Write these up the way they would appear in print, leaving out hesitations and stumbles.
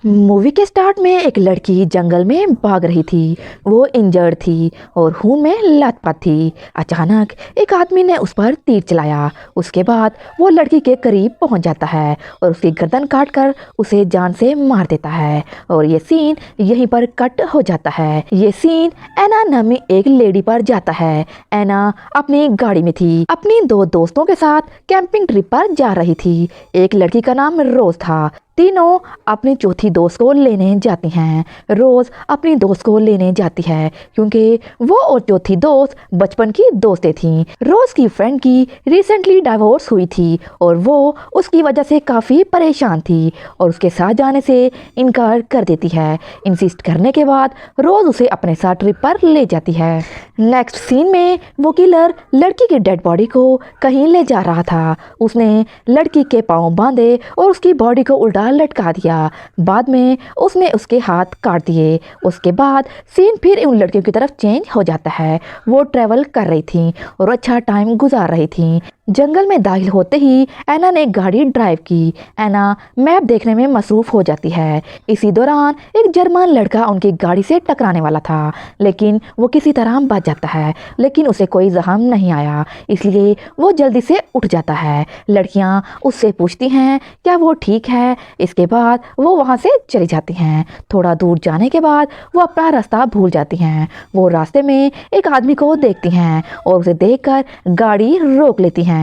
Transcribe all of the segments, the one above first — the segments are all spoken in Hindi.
मूवी के स्टार्ट में एक लड़की जंगल में भाग रही थी। वो इंजर्ड थी और खून में लथपथ थी। अचानक एक आदमी ने उस पर तीर चलाया। उसके बाद वो लड़की के करीब पहुंच जाता है और उसकी गर्दन काटकर उसे जान से मार देता है। और ये सीन यहीं पर कट हो जाता है। ये सीन एना नामी एक लेडी पर जाता है। एना अपनी गाड़ी में थी, अपनी दो दोस्तों के साथ कैंपिंग ट्रिप पर जा रही थी। एक लड़की का नाम रोज था। तीनों अपनी चौथी दोस्त को लेने जाती हैं। रोज अपनी दोस्त को लेने जाती है क्योंकि वो और चौथी दोस्त बचपन की दोस्तें थीं। रोज की फ्रेंड की रिसेंटली डाइवोर्स हुई थी और वो उसकी वजह से काफ़ी परेशान थी और उसके साथ जाने से इनकार कर देती है। इंसिस्ट करने के बाद रोज उसे अपने साथ ट्रिप पर ले जाती है। नेक्स्ट सीन में वो किलर लड़की की डेड बॉडी को कहीं ले जा रहा था। उसने लड़की के पाँव बांधे और उसकी बॉडी को उल्टा लटका दिया। बाद में उसने उसके हाथ काट दिए। उसके बाद सीन फिर उन लड़कियों की तरफ चेंज हो जाता है। वो ट्रैवल कर रही थी और अच्छा टाइम गुजार रही थी। जंगल में दाखिल होते ही एना ने गाड़ी ड्राइव की। एना मैप देखने में मसरूफ हो जाती है। इसी दौरान एक जर्मन लड़का उनकी गाड़ी से टकराने वाला था, लेकिन वो किसी तरह बच जाता है। लेकिन उसे कोई जख्म नहीं आया, इसलिए वो जल्दी से उठ जाता है। लड़कियां उससे पूछती हैं क्या वो ठीक है। इसके बाद वो वहाँ से चली जाती हैं। थोड़ा दूर जाने के बाद वो अपना रास्ता भूल जाती हैं। वो रास्ते में एक आदमी को देखती हैं और उसे देखकर गाड़ी रोक लेती हैं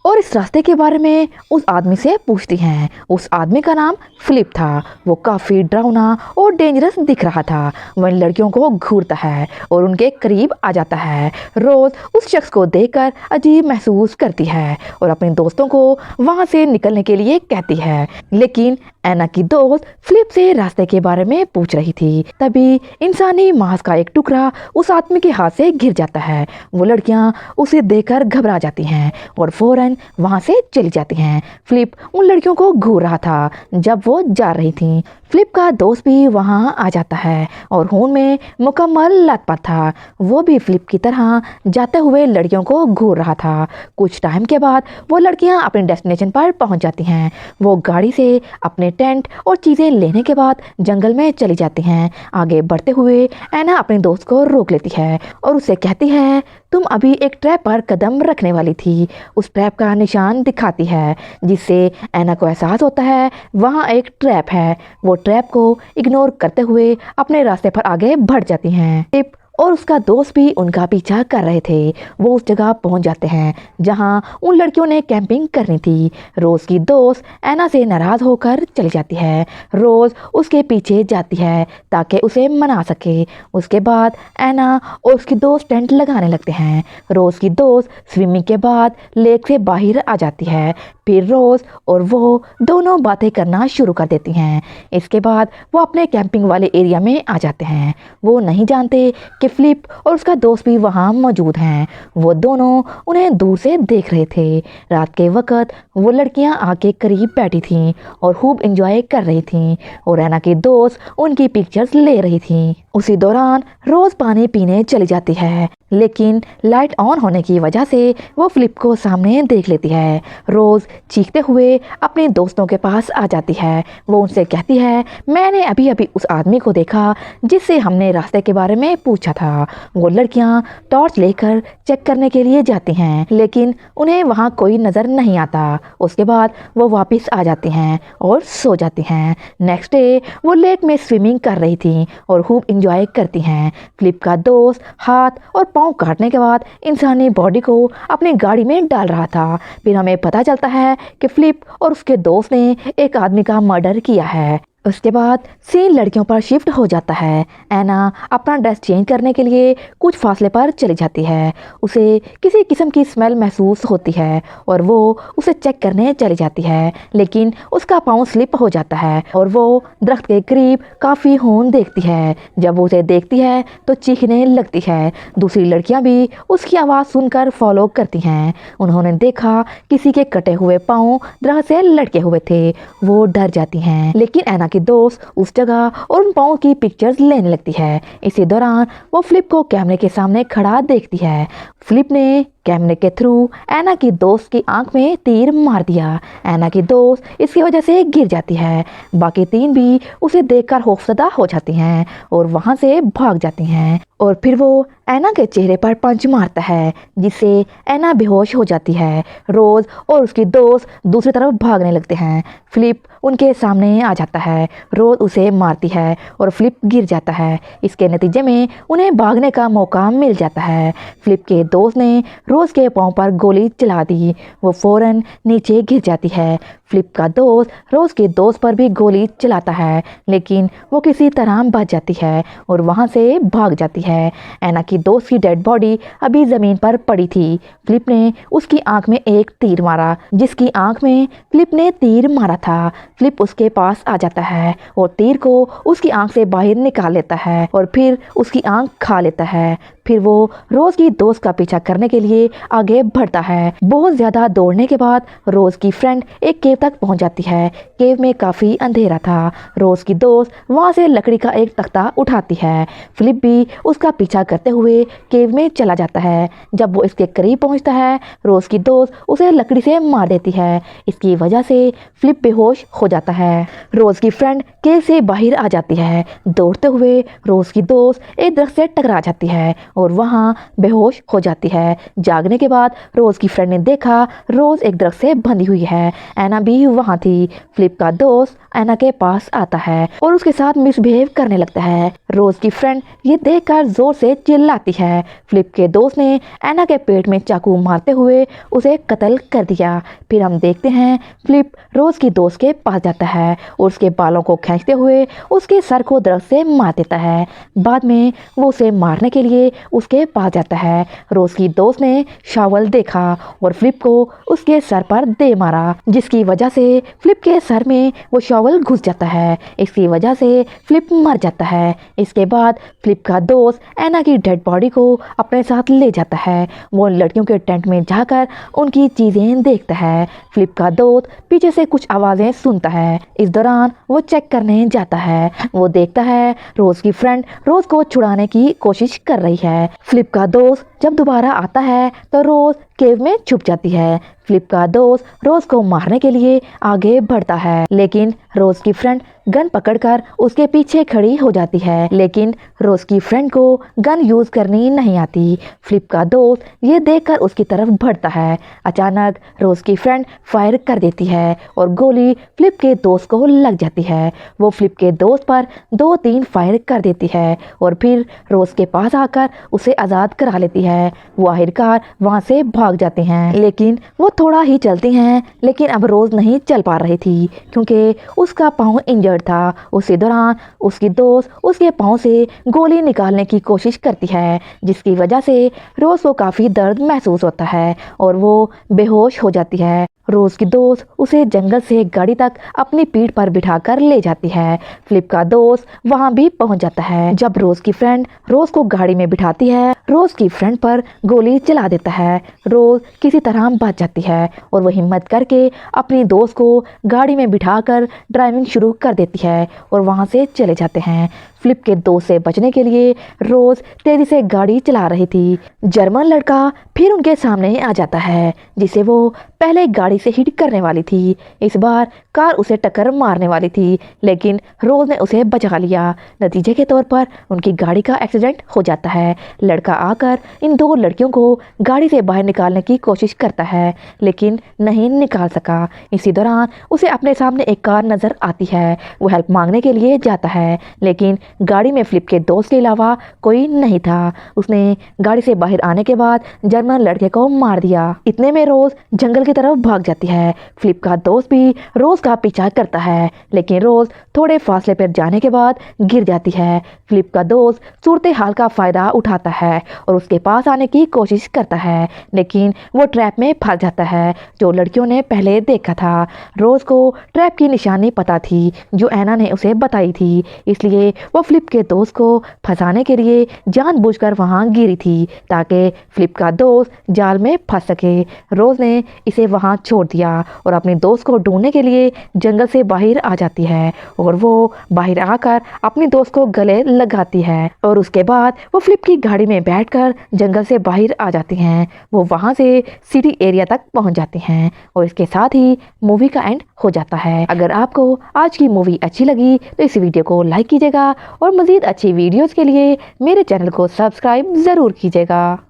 और इस रास्ते के बारे में उस आदमी से पूछती हैं। उस आदमी का नाम फिलिप था। वो काफ़ी डरावना और डेंजरस दिख रहा था। वह लड़कियों को घूरता है और उनके करीब आ जाता है। रोज़ उस शख्स को देखकर अजीब महसूस करती है और अपने दोस्तों को वहाँ से निकलने के लिए कहती है। लेकिन एना की दोस्त फिलिप से रास्ते के बारे में पूछ रही थी। तभी इंसानी मांस का एक टुकड़ा उस आदमी के हाथ से गिर जाता है। वो लड़कियां उसे देखकर घबरा जाती हैं और फौरन वहां से चली जाती हैं। फिलिप उन लड़कियों को घूर रहा था जब वो जा रही थी। फिलिप का दोस्त भी वहां आ जाता है और खून में मुकम्मल लथपथ था। वो भी फिलिप की तरह जाते हुए लड़कियों को घूर रहा था। कुछ टाइम के बाद वो लड़कियां अपने डेस्टिनेशन पर पहुंच जाती हैं। वो गाड़ी से अपने टेंट और चीज़ें लेने के बाद जंगल में चली जाती हैं। आगे बढ़ते हुए एना अपने दोस्त को रोक लेती है और उसे कहती है तुम अभी एक ट्रैप पर कदम रखने वाली थी। उस ट्रैप का निशान दिखाती है जिससे एना को एहसास होता है वहाँ एक ट्रैप है। वो ट्रैप को इग्नोर करते हुए अपने रास्ते पर आगे बढ़ जाती हैं। टिप और उसका दोस्त भी उनका पीछा कर रहे थे। वो उस जगह पहुंच जाते हैं जहां उन लड़कियों ने कैंपिंग करनी थी। रोज की दोस्त एना से नाराज होकर चली जाती है। रोज उसके पीछे जाती है ताकि उसे मना सके। उसके बाद एना और उसकी दोस्त टेंट लगाने लगते हैं। रोज की दोस्त स्विमिंग के बाद लेक से बाहर आ जाती है। फिर रोज और वो दोनों बातें करना शुरू कर देती हैं। इसके बाद वो अपने कैंपिंग वाले एरिया में आ जाते हैं। वो नहीं जानते कि फिलिप और उसका दोस्त भी वहाँ मौजूद हैं। वो दोनों उन्हें दूर से देख रहे थे। रात के वक्त वो लड़कियाँ आके करीब बैठी थीं और खूब एंजॉय कर रही थीं और एना की दोस्त उनकी पिक्चर्स ले रही थी। उसी दौरान रोज पानी पीने चली जाती है, लेकिन लाइट ऑन होने की वजह से वो फिलिप को सामने देख लेती है। रोज चीखते हुए अपने दोस्तों के पास आ जाती है। वो उनसे कहती है मैंने अभी अभी उस आदमी को देखा जिससे हमने रास्ते के बारे में पूछा था। वो लड़कियां टॉर्च लेकर चेक करने के लिए जाती हैं, लेकिन उन्हें वहाँ कोई नज़र नहीं आता। उसके बाद वो वापस आ जाती हैं और सो जाती हैं। नेक्स्ट डे वो लेक में स्विमिंग कर रही थी और खूब इंजॉय करती हैं। फिलिप का दोस्त हाथ और पाँव काटने के बाद इंसानी बॉडी को अपनी गाड़ी में डाल रहा था। फिर हमें पता चलता है कि फिलिप और उसके दोस्त ने एक आदमी का मर्डर किया है। उसके बाद सीन लड़कियों पर शिफ्ट हो जाता है। एना अपना ड्रेस चेंज करने के लिए कुछ फासले पर चली जाती है। उसे किसी किस्म की स्मेल महसूस होती है और वो उसे चेक करने चली जाती है, लेकिन उसका पाँव स्लिप हो जाता है और वो दरख्त के करीब काफ़ी खून देखती है। जब वो उसे देखती है तो चीखने लगती है। दूसरी लड़कियां भी उसकी आवाज़ सुनकर फॉलो करती हैं। उन्होंने देखा किसी के कटे हुए पाँव दरख्त से लटके हुए थे। वो डर जाती हैं, लेकिन एना की दोस्त उस जगह और उन पाँव की पिक्चर्स लेने लगती है। इसी दौरान वो फिलिप को कैमरे के सामने खड़ा देखती है। फिलिप ने कैमरे के थ्रू ऐना की दोस्त की आंख में तीर मार दिया। ऐना की दोस्त इसकी वजह से गिर जाती है। बाकी तीन भी उसे देखकर खौफजदा हो जाती हैं और वहां से भाग जाती हैं। और फिर वो ऐना के चेहरे पर पंच मारता है जिससे ऐना बेहोश हो जाती है। रोज और उसकी दोस्त दूसरी तरफ भागने लगते हैं। फिलिप उनके सामने आ जाता है। रोज उसे मारती है और फिलिप गिर जाता है। इसके नतीजे में उन्हें भागने का मौका मिल जाता है। फिलिप के दोस्त ने रोज के पांव पर गोली चला दी। वो फौरन नीचे गिर जाती है। फिलिप का दोस्त रोज के दोस्त पर भी गोली चलाता है लेकिन वो किसी तरह बच जाती है और वहां से भाग जाती है। ऐना की दोस्त की डेड बॉडी अभी जमीन पर पड़ी थी। फिलिप ने उसकी आंख में एक तीर मारा। जिसकी आंख में फिलिप ने तीर मारा था, फिलिप उसके पास आ जाता है और तीर को उसकी आंख से बाहर निकाल लेता है और फिर उसकी आंख खा लेता है। फिर वो रोज की दोस्त का पीछा करने के लिए आगे बढ़ता है। बहुत ज्यादा दौड़ने के बाद रोज की फ्रेंड एक केव तक पहुंच जाती है। केव में काफी अंधेरा था। रोज की दोस्त वहां से लकड़ी का एक तख्ता उठाती है। फिलिप भी उसका पीछा करते हुए केव में चला जाता है। जब वो इसके करीब पहुंचता है, रोज की दोस्त उसे लकड़ी से मार देती है। इसकी वजह से फिलिप बेहोश हो जाता है। रोज की फ्रेंड केव से बाहर आ जाती है। दौड़ते हुए रोज की दोस्त एक दरख्त से टकरा जाती है और वहां बेहोश हो जाती है। जागने के बाद रोज की फ्रेंड ने देखा रोज एक दरख्त से बंधी हुई है। ऐना भी वहां थी। फिलिप का दोस्त ऐना के पास आता है और उसके साथ मिसबिहेव करने लगता है। रोज की फ्रेंड ये देखकर जोर से चिल्लाती है। फिलिप के दोस्त ने ऐना के पेट में चाकू मारते हुए उसे कत्ल कर दिया। फिर हम देखते हैं फिलिप रोज की दोस्त के पास जाता है और उसके बालों को खींचते हुए उसके सर को दरख्त से मार देता है। बाद में वो उसे मारने के लिए उसके पास जाता है। रोज की दोस्त ने शावल देखा और फिलिप को उसके सर पर दे मारा, जिसकी वजह से फिलिप के सर में वो शावल घुस जाता है। इसकी वजह से फिलिप मर जाता है। इसके बाद फिलिप का दोस्त ऐना की डेड बॉडी को अपने साथ ले जाता है। वो लड़कियों के टेंट में जाकर उनकी चीजें देखता है। फिलिप का दोस्त पीछे से कुछ आवाजें सुनता है। इस दौरान वो चेक करने जाता है। वो देखता है रोज की फ्रेंड रोज को छुड़ाने की कोशिश कर रही है। फिलिप का दोस्त जब दोबारा आता है तो रोज केव में छुप जाती है। फिलिप का दोस्त रोज को मारने के लिए आगे बढ़ता है लेकिन रोज की फ्रेंड गन पकड़कर उसके पीछे खड़ी हो जाती है। लेकिन रोज की फ्रेंड को गन यूज करनी नहीं आती। फिलिप का दोस्त ये देखकर उसकी तरफ बढ़ता है। अचानक रोज की फ्रेंड फायर कर देती है और गोली फिलिप के दोस्त को लग जाती है। वो फिलिप के दोस्त पर 2-3 फायर कर देती है और फिर रोज के पास आकर उसे आज़ाद करा लेती है। वो आखिरकार वहाँ से भाग जाते हैं लेकिन वो थोड़ा ही चलती हैं। लेकिन अब रोज नहीं चल पा रही थी क्योंकि उसका पाँव इंजर्ड था। उसी दौरान उसकी दोस्त उसके पाँव से गोली निकालने की कोशिश करती है, जिसकी वजह से रोज को काफ़ी दर्द महसूस होता है और वो बेहोश हो जाती है। रोज की दोस्त उसे जंगल से गाड़ी तक अपनी पीठ पर बिठाकर ले जाती है। फिलिप का दोस्त वहां भी पहुंच जाता है। जब रोज की फ्रेंड रोज को गाड़ी में बिठाती है, रोज की फ्रेंड पर गोली चला देता है। रोज किसी तरह बच जाती है और वो हिम्मत करके अपनी दोस्त को गाड़ी में बिठाकर ड्राइविंग शुरू कर देती है और वहां से चले जाते हैं। फिलिप के दोस्त से बचने के लिए रोज तेजी से गाड़ी चला रही थी। जर्मन लड़का फिर उनके सामने आ जाता है जिसे वो पहले गाड़ी से हिट करने वाली थी। इस बार कार उसे टक्कर मारने वाली थी लेकिन रोज ने उसे बचा लिया। नतीजे के तौर पर उनकी गाड़ी का एक्सीडेंट हो जाता है। लड़का आकर इन 2 लड़कियों को गाड़ी से बाहर निकालने की कोशिश करता है लेकिन नहीं निकाल सका। इसी दौरान उसे अपने सामने एक कार नजर आती है। वो हेल्प मांगने के लिए जाता है लेकिन गाड़ी में फिलिप के दोस्त के अलावा कोई नहीं था। उसने गाड़ी से बाहर आने के बाद जर्मन लड़के को मार दिया। इतने में रोज जंगल की तरफ भाग जाती है। फिलिप का दोस्त भी रोज का पीछा करता है लेकिन रोज थोड़े फासले पर जाने के बाद गिर जाती है। फिलिप का दोस्त सूरत हाल का फायदा उठाता है और उसके पास आने की कोशिश करता है लेकिन वो ट्रैप में फंस जाता है जो लड़कियों ने पहले देखा था। रोज को ट्रैप की निशानी पता थी जो ऐना ने उसे बताई थी, इसलिए वो वो फ्लिप के दोस्त को फंसाने के लिए जानबूझकर वहाँ गिरी थी ताकि फ्लिप का दोस्त जाल में फंस सके। रोज ने इसे वहाँ छोड़ दिया और अपने दोस्त को ढूंढने के लिए जंगल से बाहर आ जाती है और वो बाहर आकर अपने दोस्त को गले लगाती है और उसके बाद वो फ्लिप की गाड़ी में बैठकर जंगल से बाहर आ जाती हैं। वो वहाँ से सिटी एरिया तक पहुँच जाती हैं और इसके साथ ही मूवी का एंड हो जाता है। अगर आपको आज की मूवी अच्छी लगी तो इस वीडियो को लाइक कीजिएगा और मज़ीद अच्छी वीडियोस के लिए मेरे चैनल को सब्सक्राइब ज़रूर कीजिएगा।